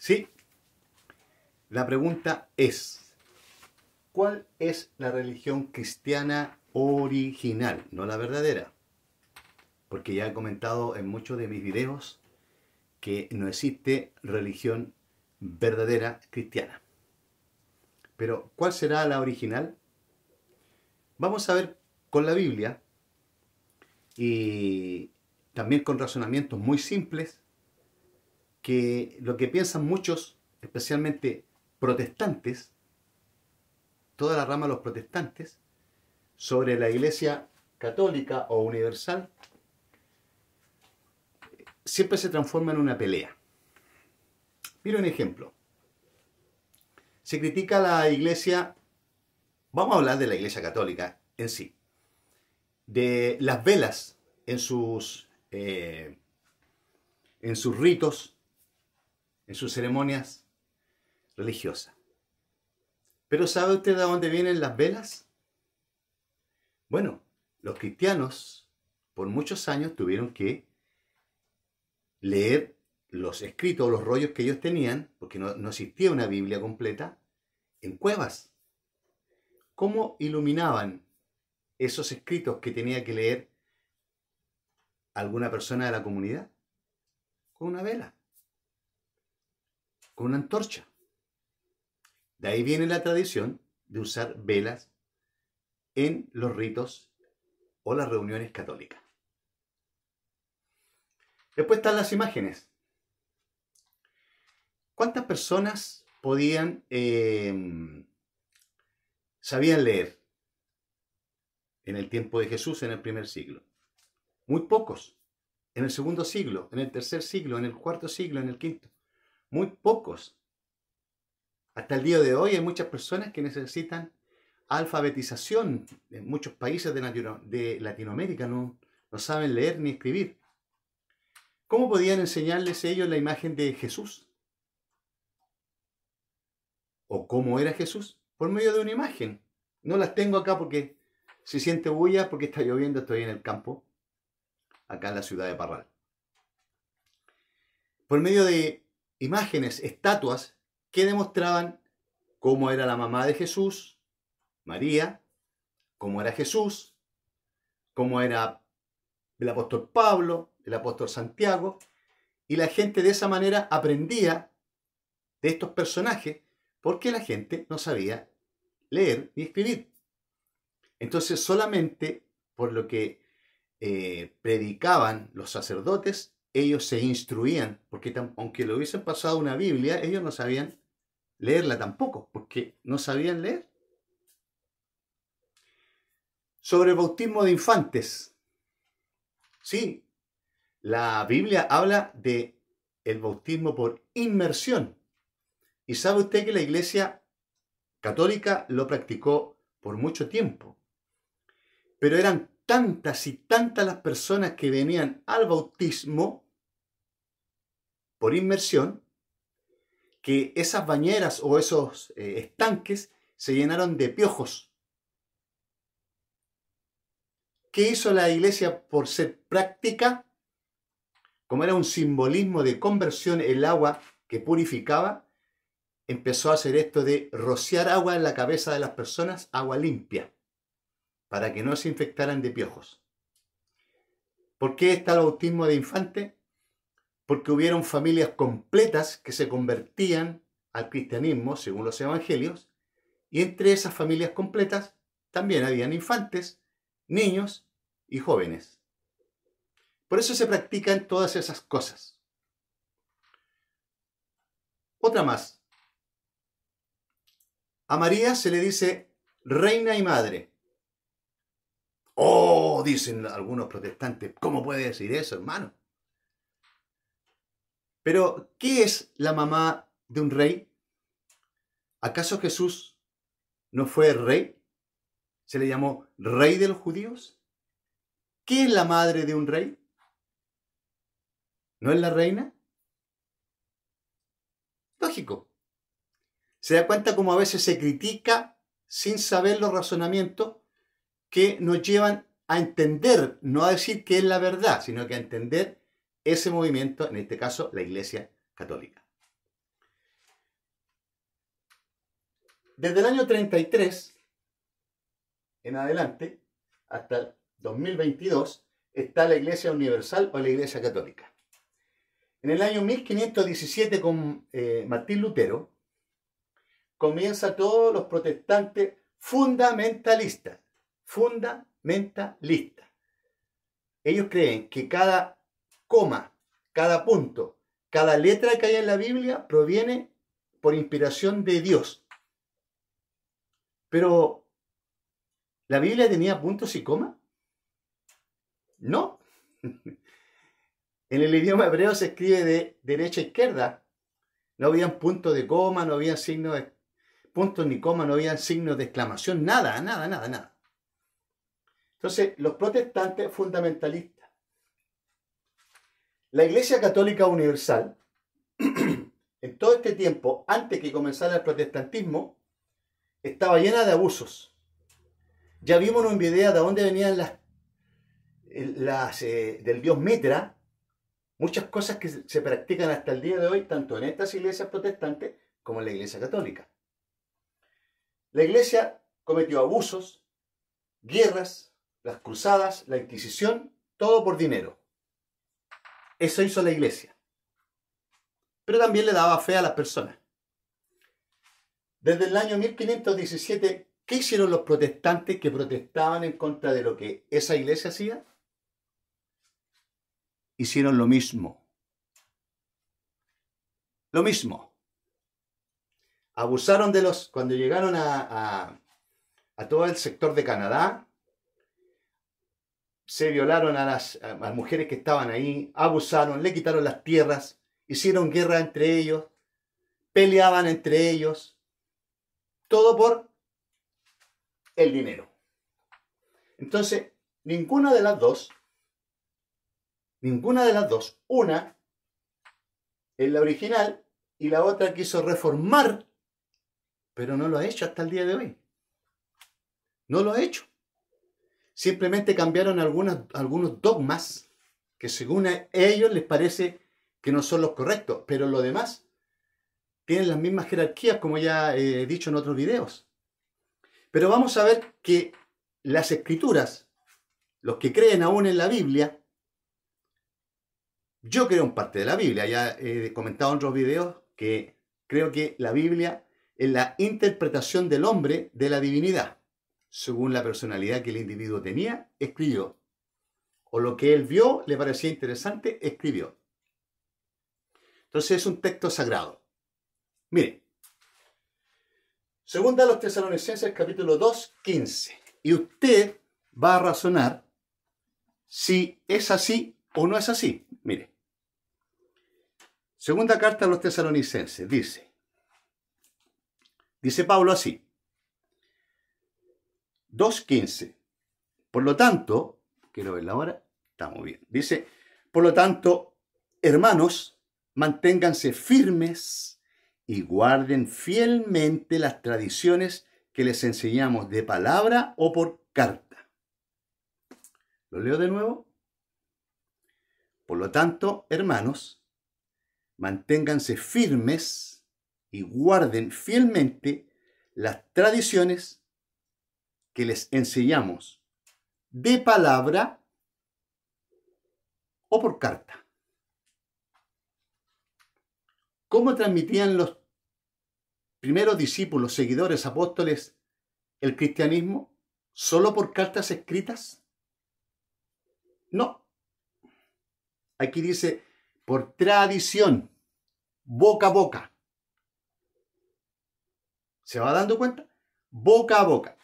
Sí, la pregunta es, ¿cuál es la religión cristiana original? No la verdadera. Porque ya he comentado en muchos de mis videos que no existe religión verdadera cristiana. Pero, ¿cuál será la original? Vamos a ver con la Biblia y también con razonamientos muy simples que lo que piensan muchos, especialmente protestantes, toda la rama de los protestantes, sobre la Iglesia católica o universal, siempre se transforma en una pelea. Mira un ejemplo. Se critica a la Iglesia, vamos a hablar de la Iglesia católica en sí, de las velas en sus ritos, en sus ceremonias religiosas. Pero ¿sabe usted de dónde vienen las velas? Bueno, los cristianos por muchos años tuvieron que leer los escritos, los rollos que ellos tenían, porque no existía una Biblia completa, en cuevas. ¿Cómo iluminaban esos escritos que tenía que leer alguna persona de la comunidad? Con una vela, con una antorcha. De ahí viene la tradición de usar velas en los ritos o las reuniones católicas. Después están las imágenes. ¿Cuántas personas sabían leer en el tiempo de Jesús en el primer siglo? Muy pocos. En el segundo siglo, en el tercer siglo, en el cuarto siglo, en el quinto. Muy pocos. Hasta el día de hoy hay muchas personas que necesitan alfabetización. En muchos países de Latinoamérica no saben leer ni escribir. ¿Cómo podían enseñarles ellos la imagen de Jesús? ¿O cómo era Jesús? Por medio de una imagen. No las tengo acá porque se siente bulla, porque está lloviendo, estoy en el campo, acá en la ciudad de Parral. Por medio de imágenes, estatuas, que demostraban cómo era la mamá de Jesús, María, cómo era Jesús, cómo era el apóstol Pablo, el apóstol Santiago, y la gente de esa manera aprendía de estos personajes porque la gente no sabía leer ni escribir. Entonces solamente por lo que predicaban los sacerdotes, ellos se instruían, porque aunque le hubiesen pasado una Biblia, ellos no sabían leerla tampoco, porque no sabían leer. Sobre el bautismo de infantes. Sí, la Biblia habla de el bautismo por inmersión. Y sabe usted que la Iglesia católica lo practicó por mucho tiempo. Pero eran tantas y tantas las personas que venían al bautismo por inmersión, que esas bañeras o esos estanques se llenaron de piojos. ¿Qué hizo la Iglesia por ser práctica? Como era un simbolismo de conversión, el agua que purificaba, empezó a hacer esto de rociar agua en la cabeza de las personas, agua limpia, para que no se infectaran de piojos. ¿Por qué está el bautismo de infante? Porque hubieron familias completas que se convertían al cristianismo según los evangelios, y entre esas familias completas también habían infantes, niños y jóvenes. Por eso se practican todas esas cosas. Otra más. A María se le dice reina y madre. Oh, dicen algunos protestantes, ¿cómo puede decir eso, hermano? Pero, ¿qué es la mamá de un rey? ¿Acaso Jesús no fue rey? ¿Se le llamó rey de los judíos? ¿Qué es la madre de un rey? ¿No es la reina? Lógico. ¿Se da cuenta cómo a veces se critica sin saber los razonamientos que nos llevan a entender, no a decir que es la verdad, sino que a entender ese movimiento, en este caso la Iglesia Católica? desde el año 33 en adelante, hasta el 2022, está la Iglesia Universal o la Iglesia Católica. En el año 1517, con Martín Lutero, comienza todos los protestantes fundamentalistas. Fundamentalistas. Ellos creen que cada coma, cada punto, cada letra que hay en la Biblia proviene por inspiración de Dios. Pero, ¿la Biblia tenía puntos y comas? No. En el idioma hebreo se escribe de derecha a izquierda. No habían puntos de coma, no había signos de puntos ni coma, no había signos de exclamación, nada. Entonces, los protestantes fundamentalistas. La Iglesia Católica Universal, en todo este tiempo, antes que comenzara el protestantismo, estaba llena de abusos. Ya vimos en un video de dónde venían del dios Mitra, muchas cosas que se practican hasta el día de hoy, tanto en estas iglesias protestantes como en la Iglesia Católica. La Iglesia cometió abusos, guerras, las cruzadas, la Inquisición, todo por dinero. Eso hizo la Iglesia. Pero también le daba fe a las personas. Desde el año 1517, ¿qué hicieron los protestantes que protestaban en contra de lo que esa iglesia hacía? Hicieron lo mismo. Lo mismo. Abusaron de cuando llegaron a todo el sector de Canadá, se violaron a las mujeres que estaban ahí, abusaron, le quitaron las tierras, hicieron guerra entre ellos, peleaban entre ellos, todo por el dinero. Entonces, ninguna de las dos, una es la original y la otra quiso reformar, pero no lo ha hecho hasta el día de hoy. No lo ha hecho. Simplemente cambiaron algunos dogmas que según a ellos les parece que no son los correctos, pero lo demás tienen las mismas jerarquías, como ya he dicho en otros videos. Pero vamos a ver que las escrituras, los que creen aún en la Biblia, yo creo en parte de la Biblia, ya he comentado en otros videos que creo que la Biblia es la interpretación del hombre de la divinidad. Según la personalidad que el individuo tenía, escribió. O lo que él vio, le parecía interesante, escribió. Entonces es un texto sagrado. Miren. Segunda a los Tesalonicenses, capítulo 2, 15. Y usted va a razonar si es así o no es así. Mire. Segunda carta a los Tesalonicenses, dice Pablo así. 2.15. Por lo tanto, quiero verla ahora, estamos bien. Dice, por lo tanto, hermanos, manténganse firmes y guarden fielmente las tradiciones que les enseñamos de palabra o por carta. ¿Lo leo de nuevo? Por lo tanto, hermanos, manténganse firmes y guarden fielmente las tradiciones que les enseñamos de palabra o por carta. ¿Cómo transmitían los primeros discípulos, seguidores, apóstoles el cristianismo? ¿Solo por cartas escritas? No. Aquí dice por tradición, boca a boca. ¿Se va dando cuenta? Boca a boca.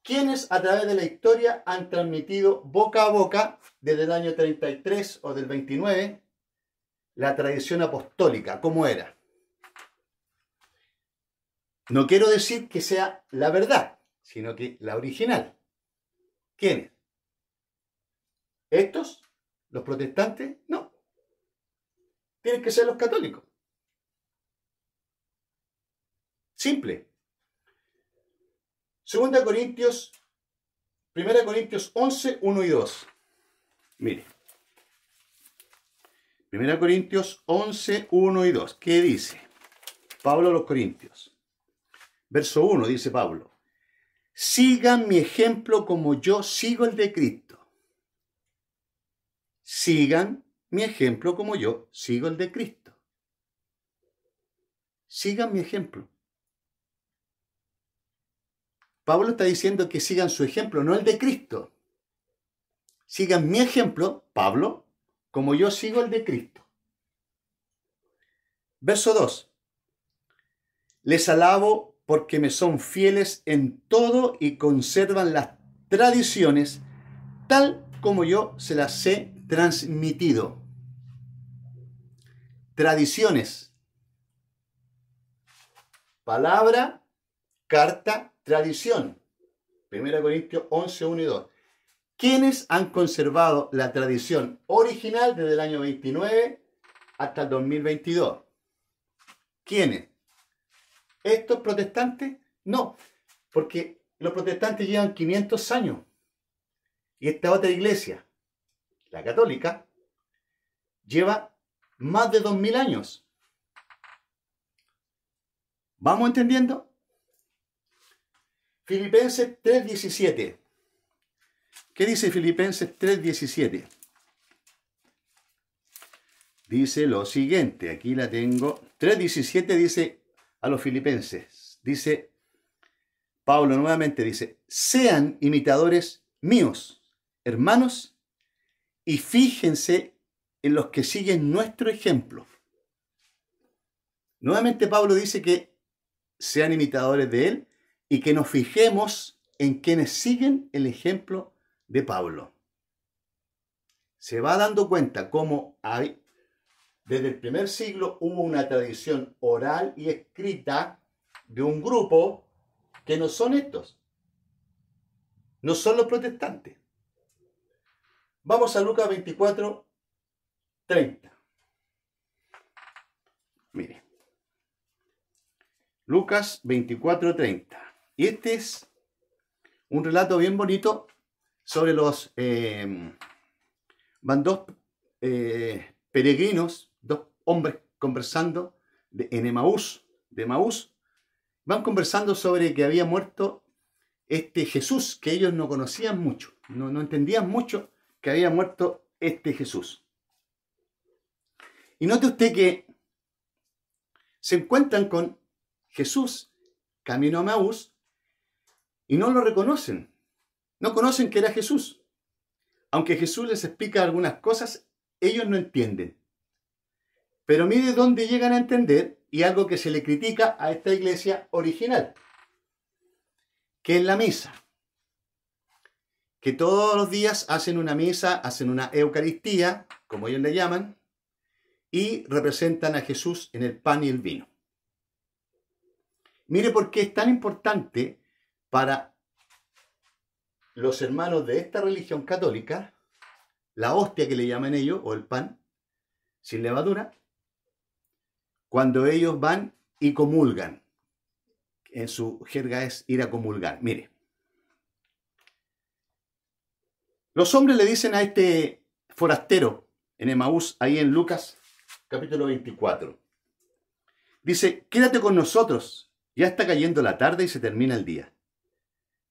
¿Quiénes a través de la historia han transmitido boca a boca desde el año 33 o del 29 la tradición apostólica? ¿Cómo era? No quiero decir que sea la verdad, sino que la original. ¿Quiénes? ¿Estos? ¿Los protestantes? No. Tienen que ser los católicos. Simple. 1 Corintios 11, 1 y 2. Mire. 1 Corintios 11, 1 y 2. ¿Qué dice Pablo a los Corintios? Verso 1 dice Pablo: sigan mi ejemplo como yo sigo el de Cristo. Sigan mi ejemplo como yo sigo el de Cristo. Sigan mi ejemplo. Pablo está diciendo que sigan su ejemplo, no el de Cristo. Sigan mi ejemplo, Pablo, como yo sigo el de Cristo. Verso 2. Les alabo porque me son fieles en todo y conservan las tradiciones tal como yo se las he transmitido. Tradiciones. Palabra, carta, tradición. 1 Corintios 11, 1 y 2. ¿Quiénes han conservado la tradición original desde el año 29 hasta el 2022? ¿Quiénes? ¿Estos protestantes? No, porque los protestantes llevan 500 años. Y esta otra iglesia, la católica, lleva más de 2000 años. ¿Vamos entendiendo? Filipenses 3:17. ¿Qué dice Filipenses 3:17? Dice lo siguiente, aquí la tengo. 3:17 dice a los filipenses, dice Pablo nuevamente, dice: sean imitadores míos, hermanos, y fíjense en los que siguen nuestro ejemplo. Nuevamente Pablo dice que sean imitadores de él y que nos fijemos en quienes siguen el ejemplo de Pablo. Se va dando cuenta cómo hay, desde el primer siglo hubo una tradición oral y escrita de un grupo que no son estos, no son los protestantes. Vamos a Lucas 24:30. Mire, Lucas 24:30. Y este es un relato bien bonito sobre los... van dos peregrinos, dos hombres conversando en Emaús, de Emaús. Van conversando sobre que había muerto este Jesús, que ellos no conocían mucho, no entendían mucho que había muerto este Jesús. Y note usted que se encuentran con Jesús camino a Emaús y no lo reconocen. No conocen que era Jesús. Aunque Jesús les explica algunas cosas, ellos no entienden. Pero mire dónde llegan a entender, y algo que se le critica a esta iglesia original, que es la misa. Que todos los días hacen una misa, hacen una Eucaristía, como ellos le llaman, y representan a Jesús en el pan y el vino. Mire por qué es tan importante para los hermanos de esta religión católica la hostia que le llaman ellos, o el pan, sin levadura, cuando ellos van y comulgan. En su jerga es ir a comulgar. Mire, los hombres le dicen a este forastero en Emaús, ahí en Lucas capítulo 24, dice: quédate con nosotros, ya está cayendo la tarde y se termina el día.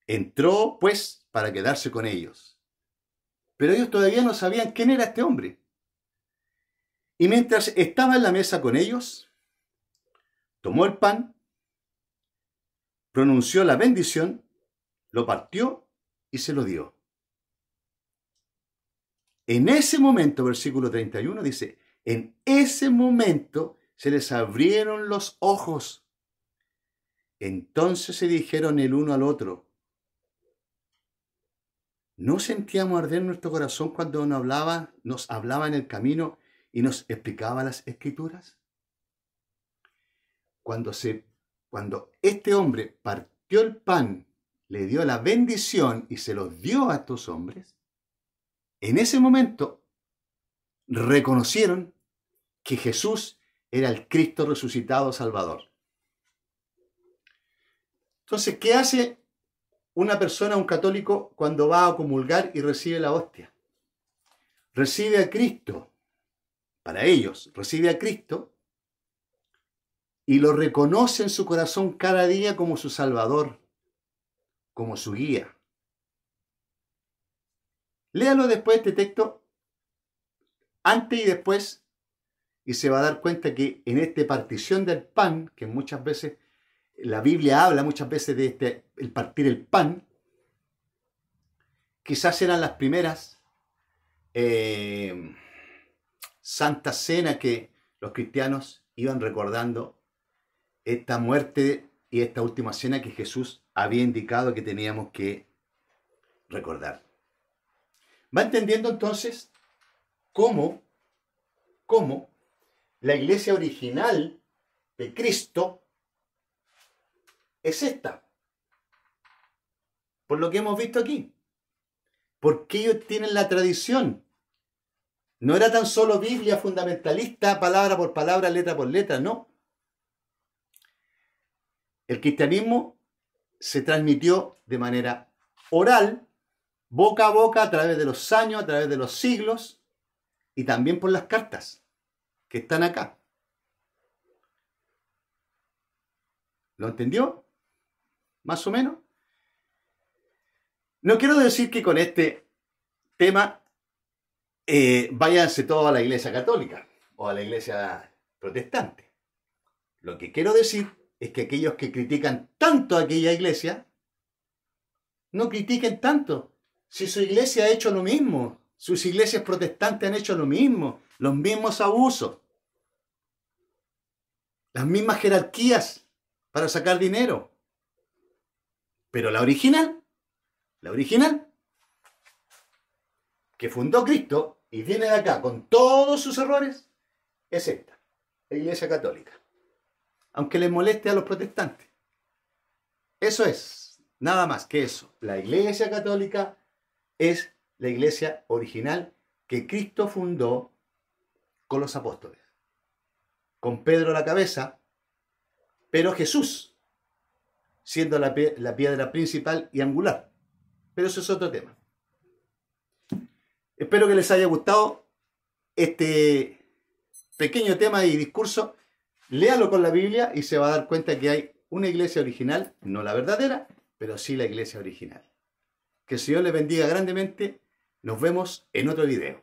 Entró, pues, para quedarse con ellos. Pero ellos todavía no sabían quién era este hombre. Y mientras estaba en la mesa con ellos, tomó el pan, pronunció la bendición, lo partió y se lo dio. En ese momento, versículo 31 dice: en ese momento se les abrieron los ojos. Entonces se dijeron el uno al otro: ¿no sentíamos arder nuestro corazón cuando nos hablaba en el camino y nos explicaba las Escrituras? Cuando este hombre partió el pan, le dio la bendición y se los dio a estos hombres, en ese momento reconocieron que Jesús era el Cristo resucitado Salvador. Entonces, ¿qué hace una persona, un católico, cuando va a comulgar y recibe la hostia? Recibe a Cristo. Para ellos, recibe a Cristo y lo reconoce en su corazón cada día como su Salvador, como su guía. Léalo después este texto, antes y después, y se va a dar cuenta que en esta partición del pan, que muchas veces la Biblia habla muchas veces de el partir el pan, quizás eran las primeras Santa Cena que los cristianos iban recordando esta muerte y esta última cena que Jesús había indicado que teníamos que recordar. ¿Va entendiendo entonces cómo la iglesia original de Cristo es esta? Por lo que hemos visto aquí. Porque ellos tienen la tradición. No era tan solo Biblia fundamentalista, palabra por palabra, letra por letra, no. El cristianismo se transmitió de manera oral, boca a boca, a través de los años, a través de los siglos, y también por las cartas que están acá. ¿Lo entendió? ¿Más o menos? No quiero decir que con este tema váyanse todos a la iglesia católica o a la iglesia protestante. Lo que quiero decir es que aquellos que critican tanto a aquella iglesia, no critiquen tanto. Si su iglesia ha hecho lo mismo, sus iglesias protestantes han hecho lo mismo, los mismos abusos, las mismas jerarquías para sacar dinero. Pero la original, que fundó Cristo y viene de acá con todos sus errores, es esta, la Iglesia Católica. Aunque les moleste a los protestantes. Eso es, nada más que eso. La Iglesia Católica es la iglesia original que Cristo fundó con los apóstoles. Con Pedro a la cabeza, pero Jesús siendo la piedra principal y angular. Pero eso es otro tema. Espero que les haya gustado este pequeño tema y discurso. Léalo con la Biblia y se va a dar cuenta que hay una iglesia original, no la verdadera, pero sí la iglesia original. Que el Señor les bendiga grandemente. Nos vemos en otro video.